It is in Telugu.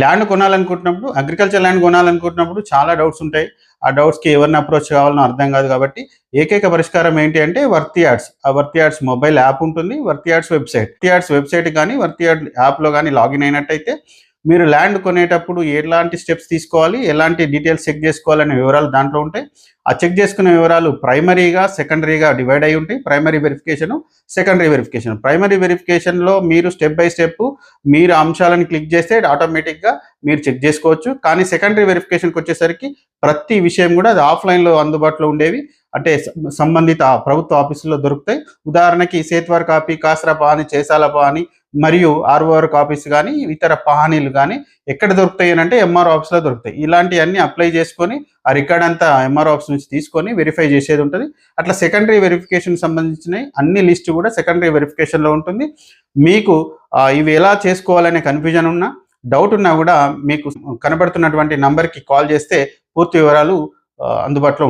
ల్యాండ్ కొనాలనుకుంటున్నప్పుడు, అగ్రికల్చర్ ల్యాండ్ కొనాలనుకుంటున్నప్పుడు చాలా డౌట్స్ ఉంటాయి. ఆ డౌట్స్‌కి ఎవరిని అప్రోచ్ కావాలనో అర్థం కాదు కాబట్టి, ఏకైక పరిష్కారం ఏంటి అంటే వర్త్ యాడ్స్. ఆ వర్త్ యాడ్స్ మొబైల్ యాప్ ఉంటుంది. Worth ads website. Worth ads website గాని, వర్త్ యాడ్ యాప్‌లో గాని లాగిన్ అయినట్టయితే మీరు ల్యాండ్ కొనేటప్పుడు ఎలాంటి స్టెప్స్ తీసుకోవాలి, ఎలాంటి డీటెయిల్స్ చెక్ చేసుకోవాలనే వివరాలు దాంట్లో ఉంటాయి. ఆ చెక్ చేసుకునే వివరాలు ప్రైమరీగా, సెకండరీగా డివైడ్ అయ్యి ఉంటాయి. Primary verification, secondary verification. Primary వెరిఫికేషన్‌లో మీరు స్టెప్ బై స్టెప్ మీరు అంశాలను క్లిక్ చేస్తే ఆటోమేటిక్‌గా మీరు చెక్ చేసుకోవచ్చు. కానీ సెకండరీ వెరిఫికేషన్‌కొచ్చేసరికి ప్రతి విషయం కూడా అది ఆఫ్‌లైన్‌లో అందుబాటులో ఉండేవి. అంటే సంబంధిత ప్రభుత్వ ఆఫీసుల్లో దొరుకుతాయి. ఉదాహరణకి సేత్‌వార్ కాపీ, కాస్రా పహాణీ, చేసాల పహాణీ మరియు ఆర్ఓఆర్ కాపీస్ గానీ, ఇతర పహాణీలు గానీ ఎక్కడ దొరుకుతాయి అనంటే ఎంఆర్ఓ ఆఫీస్‌లో దొరుకుతాయి. ఇలాంటియన్నీ అప్లై చేసుకొని, ఆ రికార్డ్ అంతా ఎంఆర్ఓ ఆఫీస్ నుంచి తీసుకొని వెరిఫై చేసేది ఉంటది. అట్లా సెకండరీ వెరిఫికేషన్‌కి సంబంధించినయి అన్ని లిస్ట్ కూడా సెకండరీ వెరిఫికేషన్‌లో ఉంటుంది. మీకు ఇవి ఎలా చేసుకోవాలనే కన్‌ఫ్యూజన్ ఉన్నా, డౌట్ ఉన్నా గూడా మీకు కనబడుతున్నటువంటి నంబర్‌కి కాల్ చేస్తే పూర్తి వివరాలు అందుబాటులో ఉంటాయి.